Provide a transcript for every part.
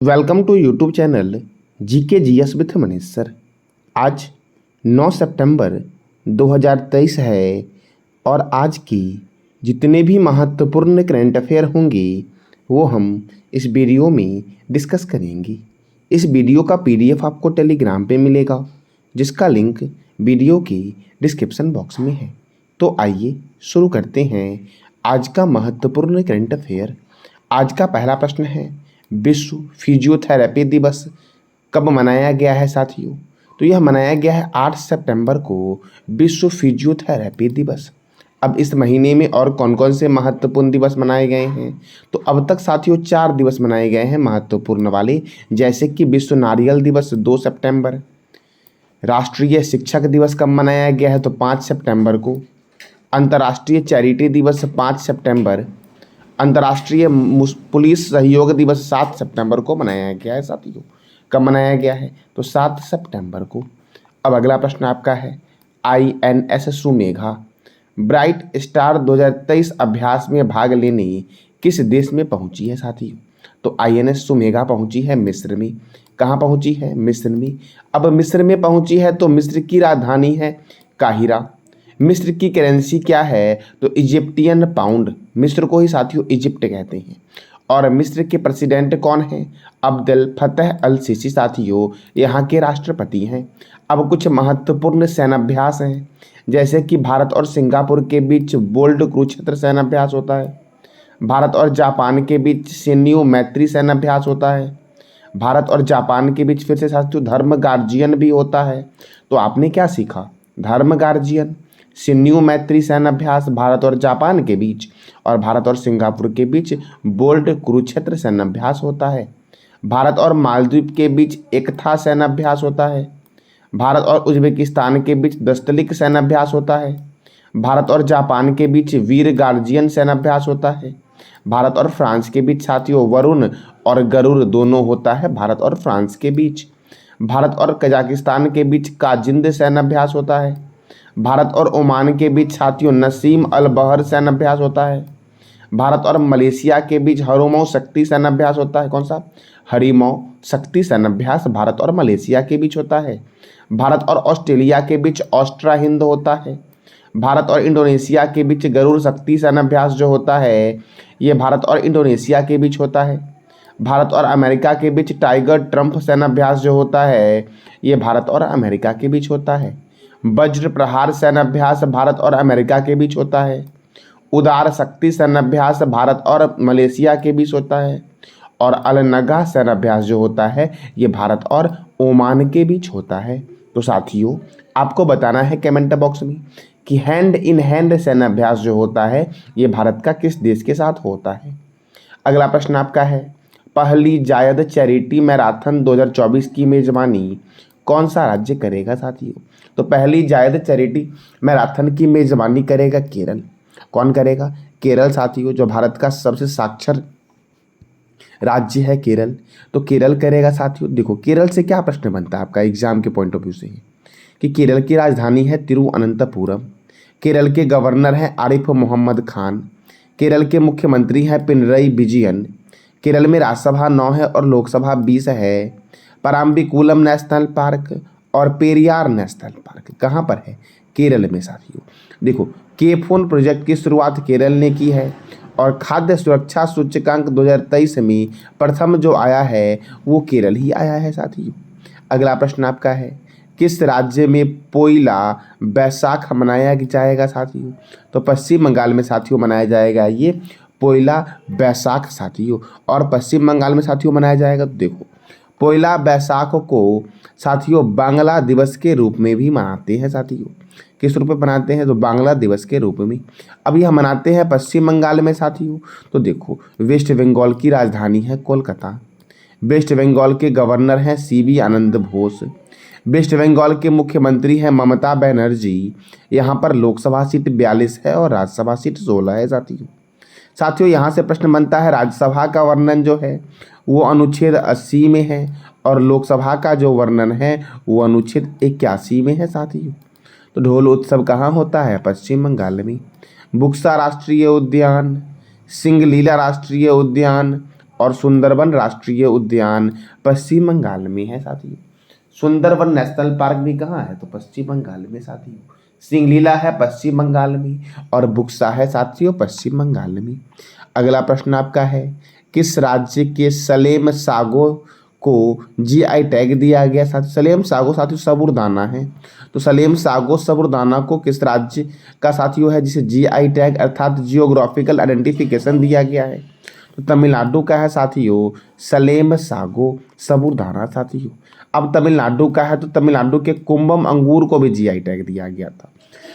Welcome to YouTube channel GK GS with Manish sir. आज 9 सितंबर 2023 है और आज की जितने भी महत्वपूर्ण करंट अफेयर होंगे वो हम इस वीडियो में डिस्कस करेंगे। इस वीडियो का पीडीएफ आपको टेलीग्राम पे मिलेगा जिसका लिंक वीडियो की डिस्क्रिप्शन बॉक्स में है। तो आइए शुरू करते हैं आज का महत्वपूर्ण करंट अफेयर। आज का पहला प्रश्न है, विश्व फिजियोथेरेपी दिवस कब मनाया गया है साथियों? तो यह मनाया गया है 8 सितंबर को विश्व फिजियोथेरेपी दिवस। अब इस महीने में और कौन कौन से महत्वपूर्ण दिवस मनाए गए हैं? तो अब तक साथियों 4 दिवस मनाए गए हैं महत्वपूर्ण वाले, जैसे कि विश्व नारियल दिवस 2 सितंबर, राष्ट्रीय शिक्षक दिवस कब मनाया गया है? तो 5 सितंबर को, अंतर्राष्ट्रीय चैरिटी दिवस 5 सितंबर, अंतर्राष्ट्रीय पुलिस सहयोग दिवस 7 सितंबर को मनाया गया है साथियों। कब मनाया गया है? तो 7 सितंबर को। अब अगला प्रश्न आपका है, INS सुमेघा ब्राइट स्टार 2023 अभ्यास में भाग लेने किस देश में पहुंची है साथियों? तो INS सुमेघा पहुंची है मिस्र में। कहाँ पहुंची है? मिस्र में। अब मिस्र में पहुंची है तो मिस्र की राजधानी है काहिरा। मिस्र की करेंसी क्या है? तो इजिप्टियन पाउंड। मिस्र को ही साथियों इजिप्ट कहते हैं। और मिस्र के प्रेसिडेंट कौन हैं? अब्देल फतेह अल सीसी साथियों यहाँ के राष्ट्रपति हैं। अब कुछ महत्वपूर्ण सैन्याभ्यास हैं, जैसे कि भारत और सिंगापुर के बीच बोल्ड कुरुक्षेत्र सैन्याभ्यास होता है, भारत और जापान के बीच शिन्यू मैत्री सैन्याभ्यास होता है, भारत और जापान के बीच फिर से साथियों धर्म गार्जियन भी होता है। तो आपने क्या सीखा? धर्म गार्जियन, शिन्यू मैत्री सैन्याभ्यास भारत और जापान के बीच, और भारत और सिंगापुर के बीच बोल्ड कुरुक्षेत्र सैन्याभ्यास होता है। भारत और मालदीव के बीच एकता सैन्याभ्यास होता है। भारत और उज्बेकिस्तान के बीच दस्तलिक सैन्याभ्यास होता है। भारत और जापान के बीच वीर गार्जियन सैन्याभ्यास होता है। भारत और फ्रांस के बीच साथियों वरुण और गरुड़ दोनों होता है भारत और फ्रांस के बीच। भारत और कजाकिस्तान के बीच काजिंद सैन्याभ्यास होता है। भारत और ओमान के बीच साथियों नसीम अल बहर सैन्याभ्यास होता है। भारत और मलेशिया के बीच हरिमौ शक्ति सैन्याभ्यास होता है। कौन सा? हरिमौ शक्ति सैन्याभ्यास भारत और मलेशिया के बीच होता है। भारत और ऑस्ट्रेलिया के बीच ऑस्ट्रा हिंद होता है। भारत और इंडोनेशिया के बीच गरुड़ शक्ति सैन्याभ्यास जो होता है ये भारत और इंडोनेशिया के बीच होता है। भारत और अमेरिका के बीच टाइगर ट्रम्प सैन्याभ्यास जो होता है ये भारत और अमेरिका के बीच होता है। वज्र प्रहार सैन्याभ्यास भारत और अमेरिका के बीच होता है। उदार शक्ति सैन्याभ्यास भारत और मलेशिया के बीच होता है। और अलनगा सैन्याभ्यास जो होता है ये भारत और ओमान के बीच होता है। तो साथियों आपको बताना है कमेंट बॉक्स में कि हैंड इन हैंड सैन्याभ्यास जो होता है ये भारत का किस देश के साथ होता है। अगला प्रश्न आपका है, पहली जायद चैरिटी मैराथन 2024 की मेजबानी कौन सा राज्य करेगा साथियों? तो पहली जायद चैरिटी मैराथन की मेजबानी करेगा केरल। कौन करेगा? केरल साथियों, जो भारत का सबसे साक्षर राज्य है केरल, तो केरल करेगा साथियों। देखो केरल से क्या प्रश्न बनता है आपका एग्जाम के पॉइंट ऑफ व्यू से कि केरल की राजधानी है तिरुवनंतपुरम, केरल के गवर्नर हैं आरिफ मोहम्मद खान, केरल के मुख्यमंत्री हैं पिनरई विजयन, केरल में राज्यसभा 9 है और लोकसभा 20 है, पराम्बिकुलम नेशनल पार्क और पेरियार नेशनल पार्क कहाँ पर है? केरल में साथियों। देखो के-फोन प्रोजेक्ट की शुरुआत केरल ने की है और खाद्य सुरक्षा सूचकांक 2023 में प्रथम जो आया है वो केरल ही आया है साथियों। अगला प्रश्न आपका है, किस राज्य में पोइला बैसाख मनाया जाएगा साथियों? तो पश्चिम बंगाल में साथियों मनाया जाएगा ये पोइला बैसाख साथियों। और पश्चिम बंगाल में साथियों मनाया जाएगा तो देखो पोइला बैसाख को साथियों बांग्ला दिवस के रूप में भी मनाते हैं साथियों। किस रूप में मनाते हैं? तो बांग्ला दिवस के रूप में। अब यह मनाते हैं पश्चिम बंगाल में साथियों। तो देखो वेस्ट बंगाल की राजधानी है कोलकाता, वेस्ट बंगाल के गवर्नर हैं CB आनंद बोस, वेस्ट बंगाल के मुख्यमंत्री हैं ममता बनर्जी। यहाँ पर लोकसभा सीट 42 है और राज्यसभा सीट 16 है साथियों। साथियों यहाँ से प्रश्न बनता है, राज्यसभा का वर्णन जो है वो अनुच्छेद 80 में है और लोकसभा का जो वर्णन है वो अनुच्छेद 81 में है साथियों। तो ढोल उत्सव कहाँ होता है? पश्चिम बंगाल में। बुक्सा राष्ट्रीय उद्यान, सिंगलीला राष्ट्रीय उद्यान और सुंदरबन राष्ट्रीय उद्यान पश्चिम बंगाल में है साथियों। सुंदरबन नेशनल पार्क भी कहाँ है? तो पश्चिम बंगाल में साथियों। सिंगलीला है पश्चिम बंगाल में और बुक्सा है साथियों पश्चिम बंगाल में। अगला प्रश्न आपका है, किस राज्य के सलेम सागो को जीआई टैग दिया गया? सलेम सागो साथियों साबूदाना है, तो सलेम सागो साबूदाना को किस राज्य का साथियों है जिसे जीआई टैग अर्थात जियोग्राफिकल आइडेंटिफिकेशन दिया गया है? तो तमिलनाडु का है साथियों सलेम सागो साबूदाना साथियों। अब तमिलनाडु का है तो तमिलनाडु के कुंभम अंगूर को भी जीआई टैग दिया गया था।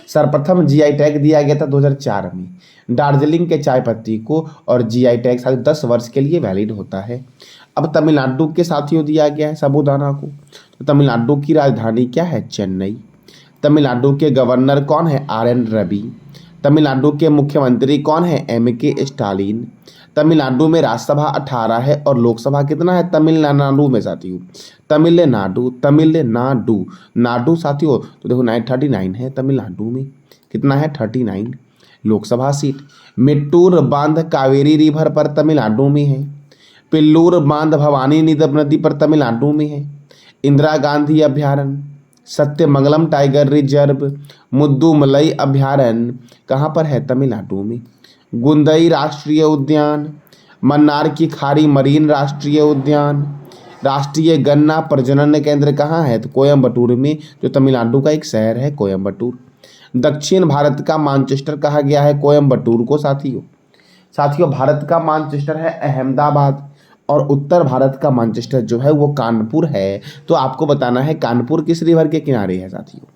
सर्वप्रथम जीआई टैग दिया गया था 2004 में दार्जिलिंग के चाय पत्ती को, और जीआई टैग साथियों 10 वर्ष के लिए वैलिड होता है। अब तमिलनाडु के साथियों दिया गया है साबूदाना को, तो तमिलनाडु की राजधानी क्या है? चेन्नई। तमिलनाडु के गवर्नर कौन है? आर.एन. रवि। तमिलनाडु के मुख्यमंत्री कौन है? एम.के. स्टालिन। तमिलनाडु में राज्यसभा 18 है और लोकसभा कितना है? तमिलनाडु में साथियों तमिलनाडु नाडु साथियों, तो देखो 939 है तमिलनाडु में, कितना है? 39 लोकसभा सीट। मेट्टूर बांध कावेरी रिवर पर तमिलनाडु में है। पिल्लूर बांध भवानी नदी पर तमिलनाडु में है। इंदिरा गांधी अभयारण्य, सत्यमंगलम टाइगर रिजर्व, मुद्दुमलई अभयारण्य कहाँ पर है? तमिलनाडु में। गुंदई राष्ट्रीय उद्यान, मन्नार की खाड़ी मरीन राष्ट्रीय उद्यान, राष्ट्रीय गन्ना प्रजनन केंद्र कहाँ है? तो कोयम्बटूर में, जो तमिलनाडु का एक शहर है कोयम्बटूर। दक्षिण भारत का मानचेस्टर कहा गया है कोयम्बटूर को साथियों भारत का मानचेस्टर है अहमदाबाद, और उत्तर भारत का मानचेस्टर जो है वो कानपुर है। तो आपको बताना है कानपुर किस रिवर के किनारे है साथियों?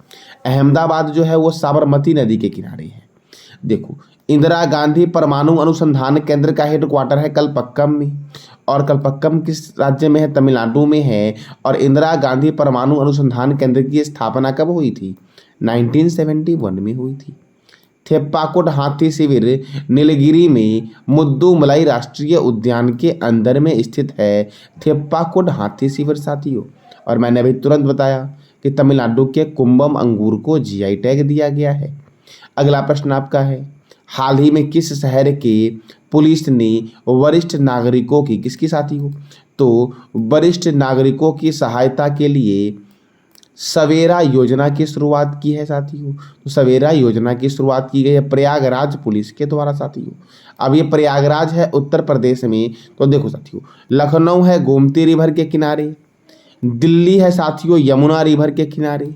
अहमदाबाद जो है वो साबरमती नदी के किनारे है। देखो, इंदिरा गांधी परमाणु अनुसंधान केंद्र का हेडक्वार्टर है कलपक्कम में, और कलपक्कम किस राज्य में है? तमिलनाडु में है। और इंदिरा गांधी परमाणु अनुसंधान केंद्र की स्थापना कब हुई थी? 1971 में हुई थी। थेप्पाकुड हाथी शिविर नीलगिरी में मुद्दुमलाई राष्ट्रीय उद्यान के अंदर में स्थित है थेप्पाकुड हाथी शिविर साथियों। और मैंने अभी तुरंत बताया कि तमिलनाडु के कुंभम अंगूर को जीआई टैग दिया गया है। अगला प्रश्न आपका है, हाल ही में किस शहर के पुलिस ने वरिष्ठ नागरिकों की किसकी साथियों? तो वरिष्ठ नागरिकों की सहायता के लिए सवेरा योजना की शुरुआत की है साथियों। तो सवेरा योजना की शुरुआत की गई है प्रयागराज पुलिस के द्वारा साथियों। अब ये प्रयागराज है उत्तर प्रदेश में, तो देखो साथियों लखनऊ है गोमती रिवर के किनारे, दिल्ली है साथियों यमुना रिवर के किनारे,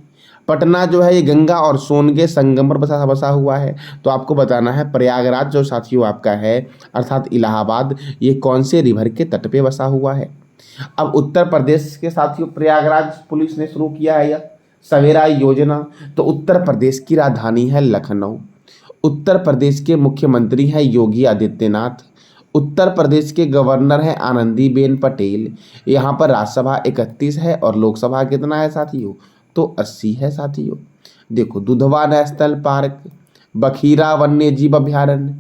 पटना जो है ये गंगा और सोन के संगम पर बसा हुआ है। तो आपको बताना है प्रयागराज जो साथियों आपका है अर्थात इलाहाबाद, ये कौन से रिवर के तट पे बसा हुआ है? अब उत्तर प्रदेश के साथियों प्रयागराज पुलिस ने शुरू किया है यह सवेरा योजना। तो उत्तर प्रदेश की राजधानी है लखनऊ। उत्तर प्रदेश के मुख्यमंत्री हैं योगी आदित्यनाथ। उत्तर प्रदेश के गवर्नर हैं आनंदीबेन पटेल। यहाँ पर राज्यसभा 31 है और लोकसभा कितना है साथियों? तो 80 है साथियों। देखो, दुधवा नेशनल पार्क, बखीरा वन्य जीव अभयारण्य,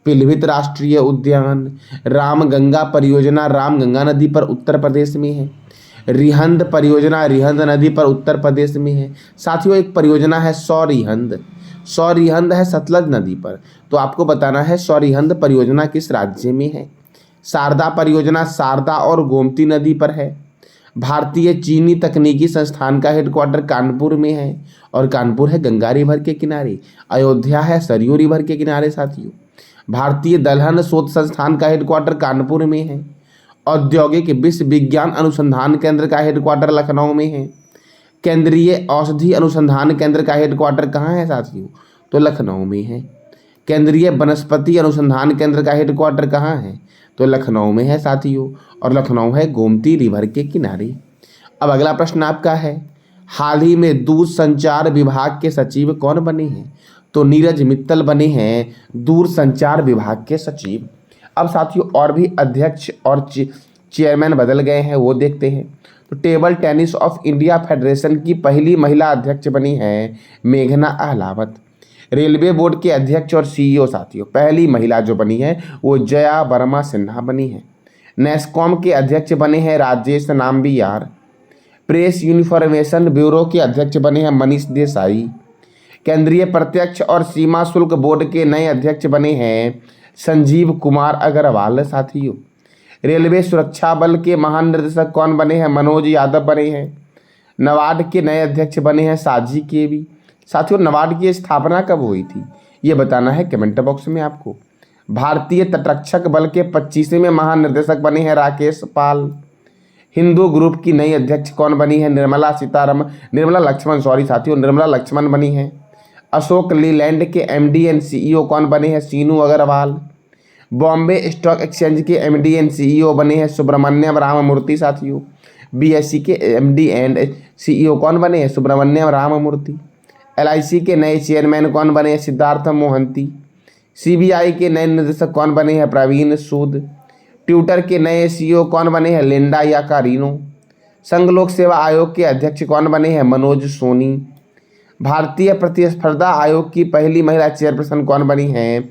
पीलीभीत राष्ट्रीय उद्यान, रामगंगा परियोजना रामगंगा नदी पर उत्तर प्रदेश में है, रिहंद परियोजना रिहंद नदी पर उत्तर प्रदेश में है। साथियों एक परियोजना है सौरिहंद है सतलज नदी पर। तो आपको बताना है सौरिहंद परियोजना किस राज्य में है? शारदा परियोजना शारदा और गोमती नदी पर है। भारतीय चीनी तकनीकी संस्थान का हेडक्वार्टर कानपुर में है, और कानपुर है गंगा रिवर के किनारे। अयोध्या है सरयू रिवर के किनारे साथियों। भारतीय दलहन शोध संस्थान का हेडक्वार्टर कानपुर में है। औद्योगिक विश्व विज्ञान अनुसंधान केंद्र का हेडक्वार्टर लखनऊ में है। केंद्रीय औषधि अनुसंधान केंद्र का हेडक्वार्टर कहाँ है साथियों? तो लखनऊ में है। केंद्रीय वनस्पति अनुसंधान केंद्र का हेडक्वार्टर कहाँ है? तो लखनऊ में है साथियों, और लखनऊ है गोमती रिवर के किनारे। अब अगला प्रश्न आपका है, हाल ही में दूरसंचार विभाग के सचिव कौन बने हैं? तो नीरज मित्तल बने हैं दूरसंचार विभाग के सचिव। अब साथियों और भी अध्यक्ष और चेयरमैन बदल गए हैं, वो देखते हैं। तो table tennis of India federation की पहली महिला अध्यक्ष बनी है मेघना अहलावत। रेलवे बोर्ड के अध्यक्ष और सीईओ साथियों पहली महिला जो बनी है वो जया वर्मा सिन्हा बनी है। नेस्कॉम के अध्यक्ष बने हैं राजेश नाम्बियार। प्रेस यूनिफॉर्मेशन ब्यूरो के अध्यक्ष बने हैं मनीष देसाई। केंद्रीय प्रत्यक्ष और सीमा शुल्क बोर्ड के नए अध्यक्ष बने हैं संजीव कुमार अग्रवाल साथियों। रेलवे सुरक्षा बल के महानिदेशक कौन बने हैं? मनोज यादव बने हैं। नाबार्ड के नए अध्यक्ष बने हैं साजी केवी। साथियों, नाबार्ड की स्थापना कब हुई थी, ये बताना है कमेंट बॉक्स में आपको। भारतीय तटरक्षक बल के 25वें महानिदेशक बने हैं राकेश पाल। हिंदू ग्रुप की नई अध्यक्ष कौन बनी है? निर्मला लक्ष्मण बनी हैं। अशोक लीलैंड के एमडी एंड सीईओ कौन बने हैं? सीनू अग्रवाल। बॉम्बे स्टॉक एक्सचेंज के एमडी एंड सीईओ बने हैं सुब्रमण्यम राममूर्ति। साथियों, बीएसई के एमडी एंड सीईओ कौन बने हैं? सुब्रमण्यम राममूर्ति। एलआईसी के नए चेयरमैन कौन बने हैं? सिद्धार्थ मोहंती। सीबीआई के नए निदेशक कौन बने हैं? प्रवीण सूद। ट्विटर के नए सीईओ कौन बने हैं? Linda Yaccarino. संघ लोक सेवा आयोग के अध्यक्ष कौन बने हैं? मनोज सोनी। भारतीय प्रतिस्पर्धा आयोग की पहली महिला चेयरपर्सन कौन बनी है?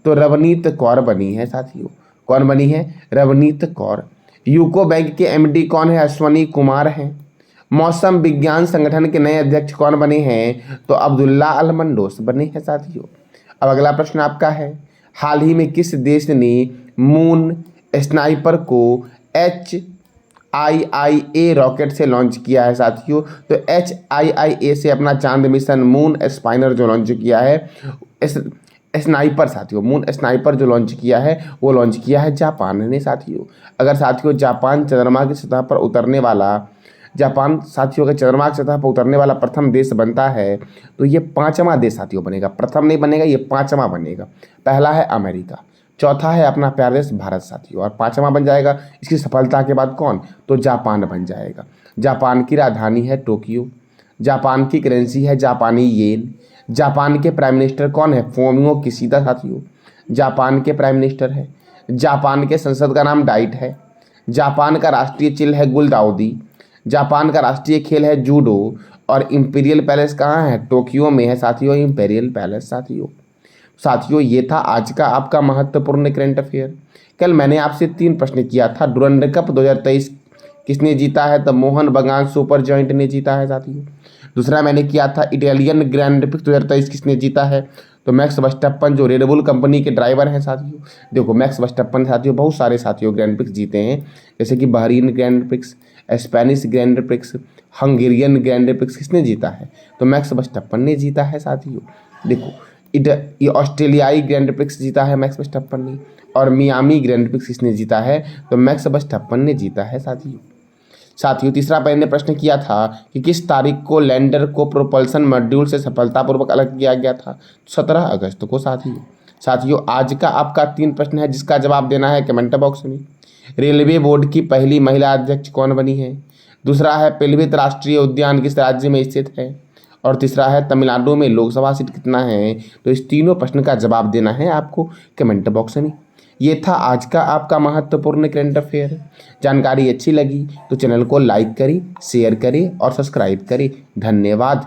तो रवनीत कौर बनी है। साथियों, कौन बनी है? रवनीत कौर। यूको बैंक के एमडी कौन है? अश्वनी कुमार हैं। मौसम विज्ञान संगठन के नए अध्यक्ष कौन बने हैं? तो अब्दुल्ला अल मंडोस बने हैं। साथियों, अब अगला प्रश्न आपका है, हाल ही में किस देश ने मून स्नाइपर को HIIA रॉकेट से लॉन्च किया है? साथियों, तो HIIA से अपना चांद मिशन मून स्पाइनर जो लॉन्च किया है, स्नाइपर साथियों, मून स्नाइपर जो लॉन्च किया है वो लॉन्च किया है जापान ने। साथियों, अगर साथियों जापान चंद्रमा की सतह पर उतरने वाला प्रथम देश बनता है तो ये 5वां देश साथियों बनेगा। प्रथम नहीं बनेगा, ये 5वां बनेगा। पहला है अमेरिका, चौथा है अपना प्यारा देश भारत साथियों, और 5वां बन जाएगा इसकी सफलता के बाद कौन? तो जापान बन जाएगा। जापान की राजधानी है टोक्यो। जापान की करेंसी है जापानी येन। जापान के प्राइम मिनिस्टर कौन है? Fumio Kishida. साथियों, जापान के प्राइम मिनिस्टर है। जापान के संसद का नाम डाइट है। जापान का राष्ट्रीय चिन्ह है गुलदाउदी। जापान का राष्ट्रीय खेल है जूडो। और इंपीरियल पैलेस कहाँ है? टोक्यो में है साथियों, इंपीरियल पैलेस। साथियों, ये था आज का आपका महत्वपूर्ण करंट अफेयर। कल मैंने आपसे 3 प्रश्न किया था। डुरंड कप 2023 किसने जीता है? तो मोहन बगान सुपर जॉइंट ने जीता है। साथियों, दूसरा मैंने किया था इटालियन ग्रैंड प्रिक्स 2023 किसने जीता है? तो मैक्स वर्स्टैप्पन जो रेड बुल कंपनी के ड्राइवर हैं। साथियों, देखो मैक्स वर्स्टैप्पन साथियों बहुत सारे साथियों ग्रैंड प्रिक्स जीते हैं, जैसे कि Bahrain grand prix, Spanish grand prix, Hungarian grand prix किसने जीता है? तो मैक्स वर्स्टैप्पन ने जीता है। साथियों, देखो ये ऑस्ट्रेलियाई ग्रैंड प्रिक्स जीता है मैक्स वर्स्टैप्पन ने, और मियामी ग्रैंड प्रिक्स किसने जीता है? तो मैक्स वर्स्टैप्पन ने जीता है। साथियों, तीसरा मैंने प्रश्न किया था कि किस तारीख को लैंडर को प्रोपल्सन मॉड्यूल से सफलतापूर्वक अलग किया गया था? 17 अगस्त को। साथियों, आज का आपका 3 प्रश्न है जिसका जवाब देना है कमेंट बॉक्स में। रेलवे बोर्ड की पहली महिला अध्यक्ष कौन बनी है? दूसरा है पिलभित राष्ट्रीय उद्यान किस राज्य में स्थित है? और तीसरा है तमिलनाडु में लोकसभा सीट कितना है? तो इस तीनों प्रश्न का जवाब देना है आपको कमेंट बॉक्स में। ये था आज का आपका महत्वपूर्ण करंट अफेयर। जानकारी अच्छी लगी तो चैनल को लाइक करें, शेयर करें और सब्सक्राइब करें। धन्यवाद।